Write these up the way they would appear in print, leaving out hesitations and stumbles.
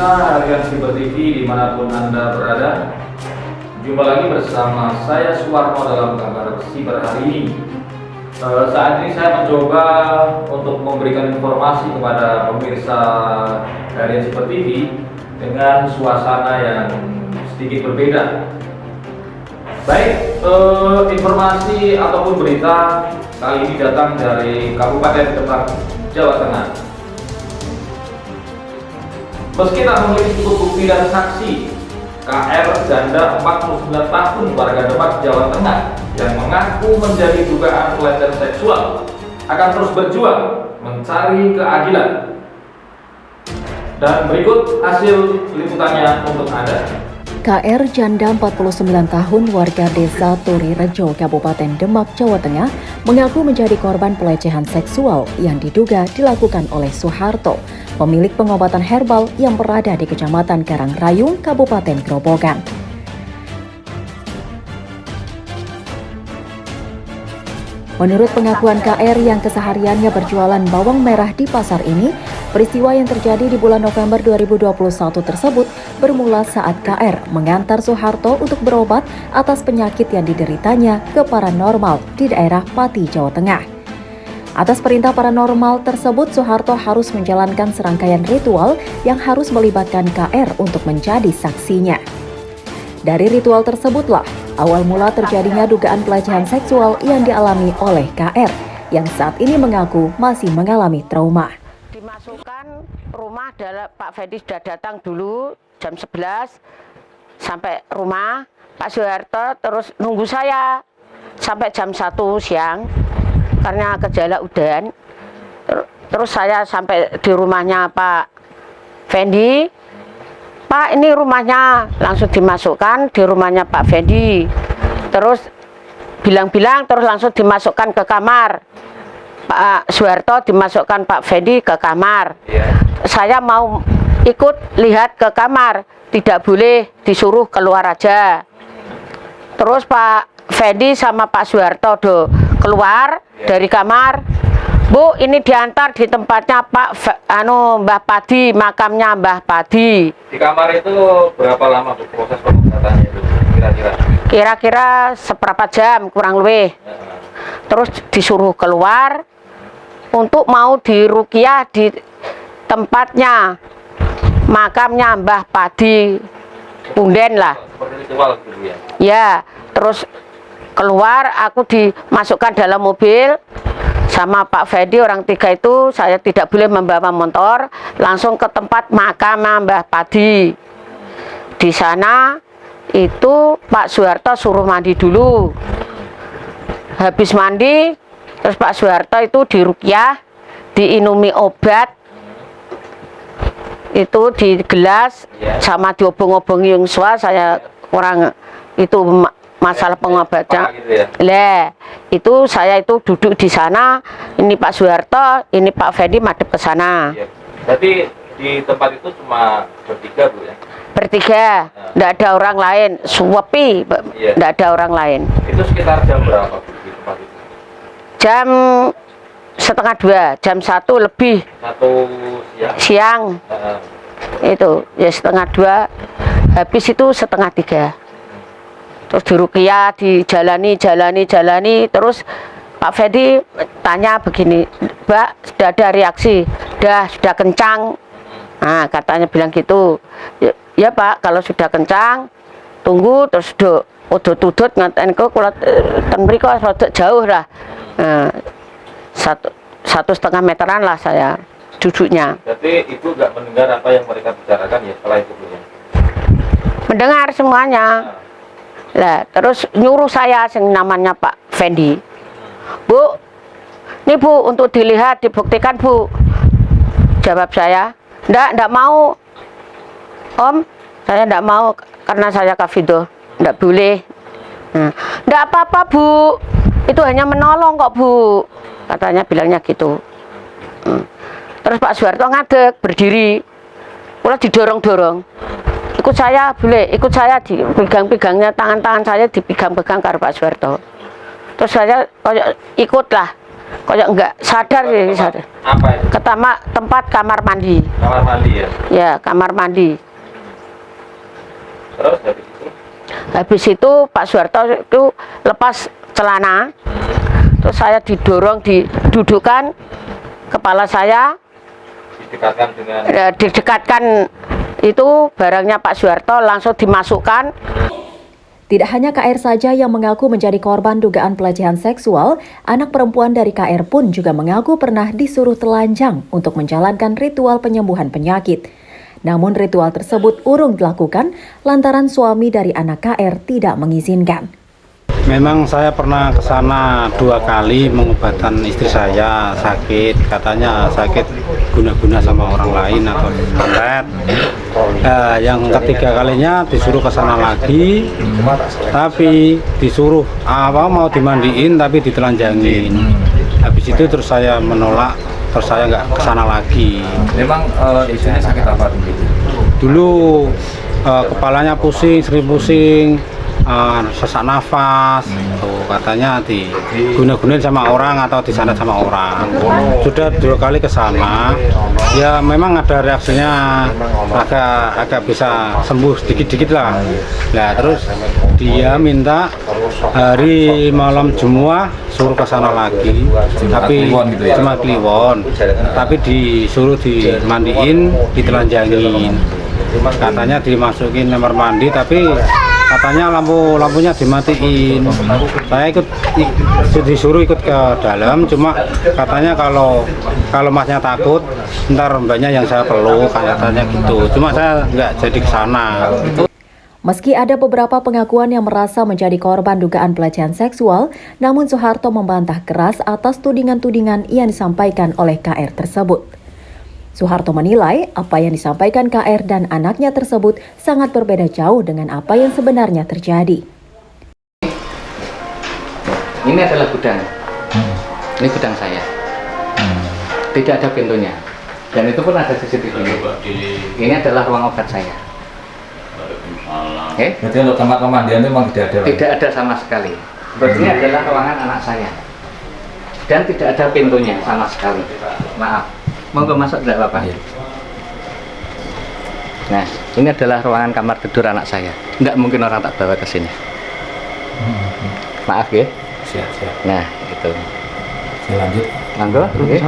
pemirsa harian Siber TV dimanapun Anda berada, jumpa lagi bersama saya Suwarno dalam kabar Siber hari ini. Saat ini saya mencoba untuk memberikan informasi kepada pemirsa harian Siber TV dengan suasana yang sedikit berbeda. Baik, informasi ataupun berita kali ini datang dari Kabupaten Demak, Jawa Tengah. Meski tak memiliki cukup bukti dan saksi, KR janda 49 tahun warga Demak, Jawa Tengah yang mengaku menjadi dugaan pelecehan seksual akan terus berjuang mencari keadilan. Dan berikut hasil liputannya untuk Anda. KR janda 49 tahun warga desa Turi Rejo, Kabupaten Demak, Jawa Tengah mengaku menjadi korban pelecehan seksual yang diduga dilakukan oleh Soeharto, pemilik pengobatan herbal yang berada di Kecamatan Karangrayung, Kabupaten Grobogan. Menurut pengakuan KR yang kesehariannya berjualan bawang merah di pasar ini, peristiwa yang terjadi di bulan November 2021 tersebut bermula saat KR mengantar Soeharto untuk berobat atas penyakit yang dideritanya ke paranormal di daerah Pati, Jawa Tengah. Atas perintah paranormal tersebut, Soeharto harus menjalankan serangkaian ritual yang harus melibatkan KR untuk menjadi saksinya. Dari ritual tersebutlah awal mula terjadinya dugaan pelecehan seksual yang dialami oleh KR yang saat ini mengaku masih mengalami trauma. Dimasukkan rumah, Pak Fendi sudah datang dulu jam 11 sampai rumah. Pak Soeharto terus nunggu saya sampai jam 1 siang karena gejala udan. Terus saya sampai di rumahnya Pak Fendi. Pak, ini rumahnya, langsung dimasukkan di rumahnya Pak Fendi. Terus bilang-bilang terus langsung dimasukkan ke kamar. Pak Soeharto dimasukkan Pak Fendi ke kamar. Saya mau ikut lihat ke kamar, tidak boleh, disuruh keluar aja. Terus Pak Fendi sama Pak Soeharto keluar dari kamar. Bu, ini diantar di tempatnya Mbah Padi, makamnya Mbah Padi. Di kamar itu berapa lama Bu, proses pengobatannya itu kira-kira? Kira-kira seberapa jam kurang lebih. Terus disuruh keluar untuk mau diruqyah di tempatnya makamnya Mbah Padi, Punden lah. Seperti ritual gitu ya? Ya, terus keluar, aku dimasukkan dalam mobil sama Pak Fendi, orang tiga itu. Saya tidak boleh membawa motor, langsung ke tempat makam Mbah Padi. Di sana itu Pak Soeharto suruh mandi dulu. Habis mandi, terus Pak Soeharto itu diruqyah, diinumi obat itu di gelas sama diobong-obongi Yungswa. Saya kurang itu masalah pengobatan. Itu saya itu duduk di sana, ini Pak Soeharto, ini Pak Fendi madep ke sana. Berarti di tempat itu cuma bertiga Bu ya? Bertiga, enggak ada orang lain, suwepi, enggak ada orang lain. Itu sekitar jam berapa Bu di tempat itu? Jam setengah 2, jam 1 lebih. 1 siang. Itu ya setengah 2, habis itu setengah 3. Terus diruqyah, dijalani, terus Pak Fendi tanya begini, Mbak, sudah ada reaksi? Sudah kencang. Nah, katanya bilang gitu. Ya Pak, kalau sudah kencang, tunggu terus tudut ngatain kok kalau teng mriko rada jauh lah. Nah, 1,5 meteran lah saya duduknya. Berarti Ibu nggak mendengar apa yang mereka bicarakan ya setelah itu Bu ya? Mendengar semuanya. Lah, terus nyuruh saya yang namanya Pak Fendi. Bu, ini Bu untuk dilihat, dibuktikan Bu. Jawab saya, enggak mau. Om, saya enggak mau karena saya kafidoh, enggak boleh. Enggak apa-apa Bu, itu hanya menolong kok Bu, katanya bilangnya gitu. Terus Pak Soeharto ngadeg, berdiri, mulai didorong-dorong. Ikut saya, boleh, ikut saya, dipegang-pegangnya, tangan-tangan saya dipegang-pegang karo Pak Soeharto. Terus saya ikutlah, kayak enggak sadar ya, sadar. Apa itu? Pertama tempat kamar mandi. Kamar mandi ya. Ya, kamar mandi. Terus habis itu? Habis itu Pak Soeharto itu lepas celana. Terus saya didorong, didudukkan kepala saya, Didekatkan dengan didekatkan itu barangnya Pak Soeharto langsung dimasukkan. Tidak hanya KR saja yang mengaku menjadi korban dugaan pelecehan seksual, anak perempuan dari KR pun juga mengaku pernah disuruh telanjang untuk menjalankan ritual penyembuhan penyakit. Namun ritual tersebut urung dilakukan lantaran suami dari anak KR tidak mengizinkan. Memang saya pernah ke sana 2 kali mengobatan istri saya sakit, katanya sakit guna-guna sama orang lain atau santet. Yang ketiga kalinya disuruh ke sana lagi, tapi disuruh mau dimandiin tapi ditelanjangin. Habis itu terus saya menolak, terus saya nggak ke sana lagi. memang istrinya sakit apa dulu? Dulu kepalanya pusing, sering pusing, sesak nafas, tuh katanya diguna-gunain sama orang atau disantet sama orang. Sudah 2 kali ke sana, ya memang ada reaksinya agak bisa sembuh sedikit-sedikit lah. Nah terus dia minta hari malam Jumat suruh ke sana lagi, tapi Kliwon gitu ya? cuma Kliwon, tapi disuruh dimandiin, ditelanjangin. Katanya dimasukin kamar mandi, tapi katanya lampunya dimatiin. Saya disuruh ikut ke dalam, cuma katanya kalau masnya takut ntar mbaknya yang saya peluk, katanya gitu. Cuma saya nggak jadi ke sana. Meski ada beberapa pengakuan yang merasa menjadi korban dugaan pelecehan seksual, namun Soeharto membantah keras atas tudingan-tudingan yang disampaikan oleh KR tersebut. Soeharto menilai apa yang disampaikan KR dan anaknya tersebut sangat berbeda jauh dengan apa yang sebenarnya terjadi. Ini adalah gudang. Ini gudang saya. Tidak ada pintunya. Dan itu pun ada CCTV. Ini adalah ruang obat saya. Oke? Berarti untuk tempat pemandian itu memang tidak ada? Tidak ada sama sekali. Berarti ini adalah ruangan anak saya. Dan tidak ada pintunya sama sekali. Maaf. Monggo masuk tidak apa-apa. Nah, ini adalah ruangan kamar tidur anak saya. Tidak mungkin orang tak bawa ke sini. Maaf ya. Siap. Nah, itu. Saya lanjut. Monggo. Oke.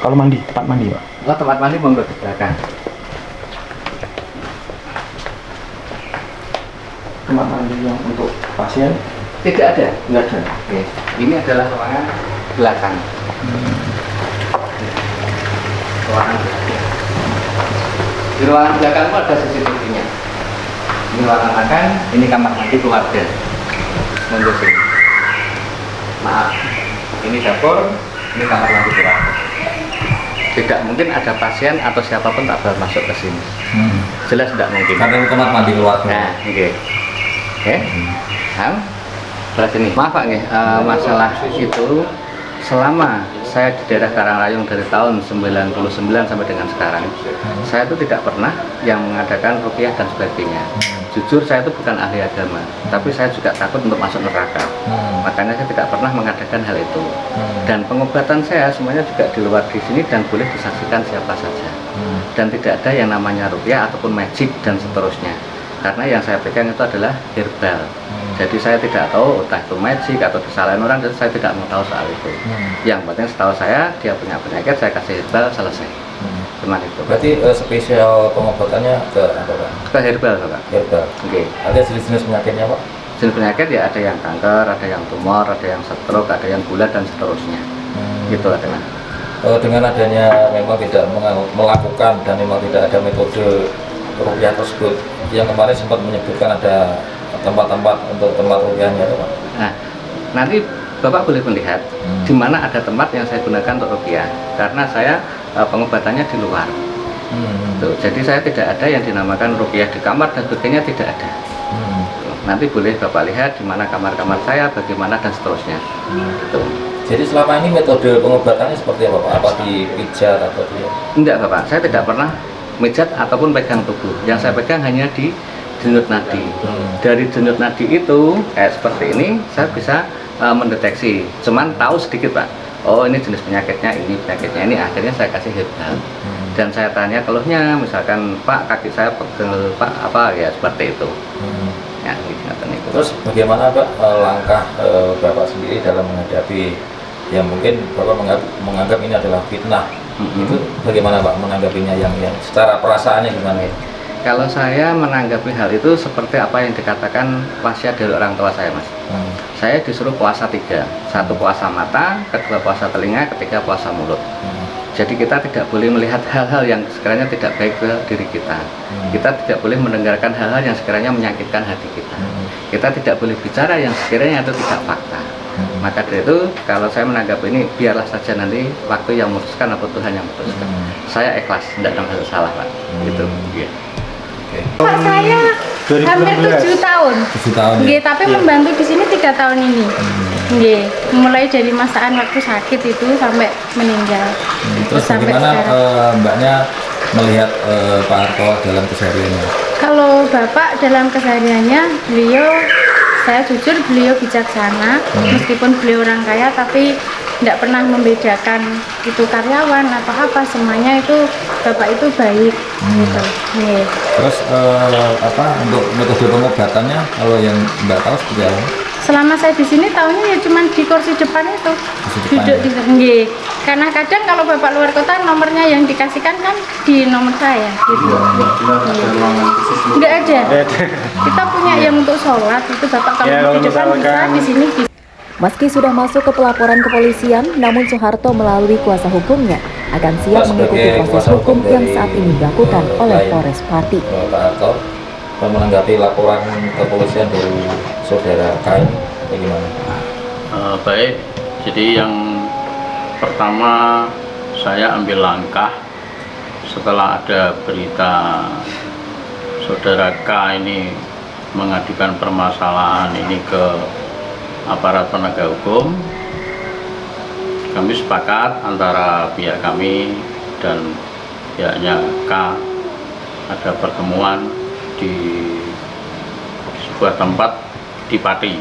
Kalau mandi, tempat mandi Pak. Oh, tempat mandi monggo di belakang. Tempat mandi yang untuk pasien Tidak ada. nggak ada. Oke. Ini adalah ruangan belakang. Ruangan belakang. Di ruangan belakang itu ada CCTV-nya. Ini ruangan makan, ini kamar mandi keluarga. Monggo sini. Maaf. Ini dapur, ini kamar mandi keluarga. Tidak mungkin ada pasien atau siapapun tak boleh masuk ke sini. Jelas tidak mungkin. Karena itu tempat mandi keluarga. Nah, oke. Oke. Belah sini. Maaf Pak nggih, masalah itu selama saya di daerah Karangrayung dari tahun 99 sampai dengan sekarang, saya itu tidak pernah yang mengadakan ruqyah dan sebagainya. Jujur saya itu bukan ahli agama, tapi saya juga takut untuk masuk neraka. Makanya saya tidak pernah mengadakan hal itu. Dan pengobatan saya semuanya juga di luar di sini dan boleh disaksikan siapa saja. Dan tidak ada yang namanya ruqyah ataupun magic dan seterusnya. Karena yang saya pegang itu adalah herbal. Jadi saya tidak tahu entah itu magic atau disalahin orang, jadi saya tidak mau tahu soal itu. Yang penting setahu saya dia punya penyakit, saya kasih herbal, selesai. Cuma itu. Berarti spesial pengobatannya ke apa Pak? Ke herbal Pak. Herbal. Oke. Ada jenis-jenis penyakitnya Pak? Jenis penyakit ya ada yang kanker, ada yang tumor, ada yang stroke, ada yang gula dan seterusnya. Gitu adanya. Dengan adanya memang tidak melakukan dan memang tidak ada metode ruqyah tersebut, yang kemarin sempat menyebutkan ada tempat-tempat untuk tempat ruqyahnya Pak. Nah, nanti Bapak boleh melihat di mana ada tempat yang saya gunakan untuk ruqyah, karena saya pengobatannya di luar. Tuh, jadi saya tidak ada yang dinamakan ruqyah di kamar dan sebagainya, tidak ada. Nanti boleh Bapak lihat di mana kamar-kamar saya, bagaimana dan seterusnya. Tuh. Jadi selama ini metode pengobatannya seperti apa Pak? Apa dipijat atau di? Enggak Bapak, saya tidak pernah mijat ataupun pegang tubuh. Yang saya pegang hanya di denyut nadi. Dari denyut nadi itu kayak seperti ini, saya bisa mendeteksi. Cuman tahu sedikit Pak. oh ini jenis penyakitnya ini, akhirnya saya kasih herbal. Dan saya tanya keluhnya, misalkan Pak kaki saya pegel Pak apa ya seperti itu. Ya, itu. Terus bagaimana Pak langkah Bapak sendiri dalam menghadapi yang mungkin Bapak menganggap ini adalah fitnah? Itu bagaimana Pak menanggapinya yang secara perasaannya gimana? Kalau saya menanggapi hal itu seperti apa yang dikatakan wasiat dari orang tua saya, Mas. Saya disuruh puasa 3, 1 puasa mata, 2 puasa telinga, 3 puasa mulut. Jadi kita tidak boleh melihat hal-hal yang sekiranya tidak baik ke diri kita. Kita tidak boleh mendengarkan hal-hal yang sekiranya menyakitkan hati kita. Kita tidak boleh bicara yang sekiranya itu tidak fakta. Maka dari itu, kalau saya menanggapi ini, biarlah saja nanti waktu yang memutuskan atau Tuhan yang memutuskan. Saya ikhlas, tidak ada masalah salah, Pak. Gitu. Ya. Pak, saya hampir 7 tahun. 7 tahun. Nggih, tapi membantu di sini 3 tahun ini. Nggih, mulai dari masaan waktu sakit itu sampai meninggal. Terus sampai bagaimana sekarang. Mbaknya melihat Pak Harto dalam kesehariannya? Kalau Bapak dalam kesehariannya, saya jujur beliau bijaksana, meskipun beliau orang kaya, tapi tidak pernah membedakan itu karyawan atau apa, semuanya itu Bapak itu baik gitu. Nih. Terus untuk metode pengobatannya kalau yang Mbak tahu seperti apa? Selama saya di sini tahunya ya cuma di kursi depan itu, Kursi depan, duduk di nggih. Karena kadang kalau Bapak luar kota nomornya yang dikasihkan kan di nomor saya gitu. Enggak ada. Kita punya yang untuk sholat itu Bapak kalau di depan bisa, di sini bisa. Meski sudah masuk ke pelaporan kepolisian, namun Soeharto melalui kuasa hukumnya akan siap mengikuti proses hukum yang saat ini dilakukan oleh Polres Pati. Pak Harto menanggapi laporan kepolisian dari saudara K ini bagaimana? Baik, jadi yang pertama saya ambil langkah setelah ada berita saudara K ini mengajukan permasalahan ini ke aparat penegak hukum. Kami sepakat antara pihak kami dan pihaknya K ada pertemuan di sebuah tempat di Pati.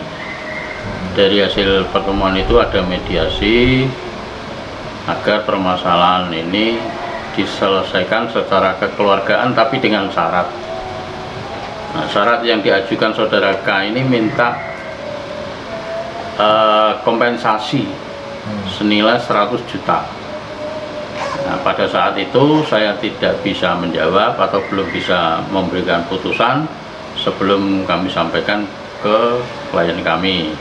Dari hasil pertemuan itu ada mediasi agar permasalahan ini diselesaikan secara kekeluargaan tapi dengan syarat. Nah, syarat yang diajukan saudara K ini minta kompensasi senilai 100 juta. Nah, pada saat itu saya tidak bisa menjawab atau belum bisa memberikan putusan sebelum kami sampaikan ke klien kami.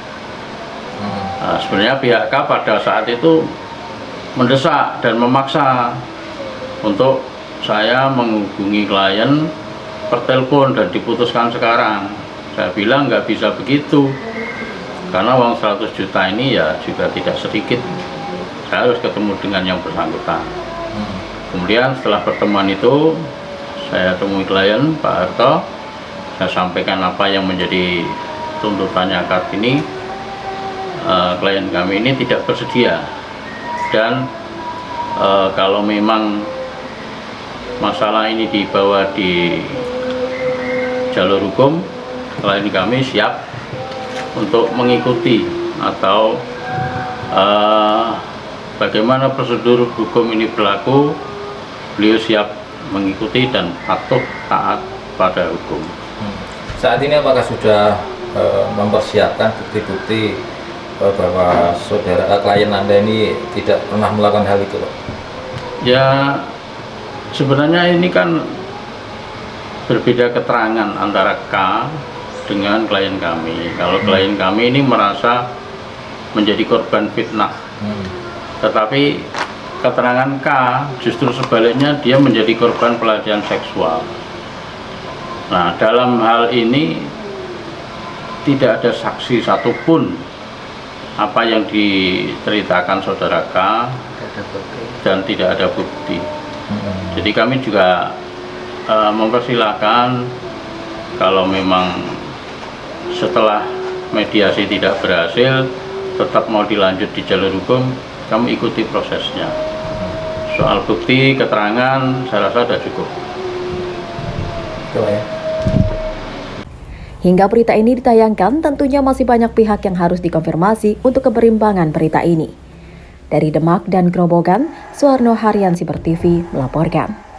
Nah, sebenarnya pihak K pada saat itu mendesak dan memaksa untuk saya menghubungi klien per telepon dan diputuskan sekarang. Saya bilang nggak bisa begitu. Karena uang 100 juta ini ya juga tidak sedikit. Saya harus ketemu dengan yang bersangkutan. Kemudian setelah pertemuan itu, saya temui klien Pak Harto. Saya sampaikan apa yang menjadi tuntutannya Kartini. Klien kami ini tidak bersedia. Dan kalau memang masalah ini dibawa di jalur hukum, klien kami siap untuk mengikuti atau bagaimana prosedur hukum ini berlaku. Beliau siap mengikuti dan patuh taat pada hukum. Saat ini apakah sudah mempersiapkan bukti-bukti bahwa saudara klien Anda ini tidak pernah melakukan hal itu, Pak? Ya, sebenarnya ini kan berbeda keterangan antara K dengan klien kami. Kalau klien kami ini merasa menjadi korban fitnah, tetapi keterangan K justru sebaliknya dia menjadi korban pelecehan seksual. Nah, dalam hal ini tidak ada saksi satupun apa yang diceritakan saudara K dan tidak ada bukti. Jadi kami juga mempersilahkan kalau memang setelah mediasi tidak berhasil tetap mau dilanjut di jalur hukum, kami ikuti prosesnya. Soal bukti, keterangan, saya rasa sudah cukup. Hingga berita ini ditayangkan, tentunya masih banyak pihak yang harus dikonfirmasi untuk keberimbangan berita ini. Dari Demak dan Grobogan, Suwarno Haryan, Siber TV melaporkan.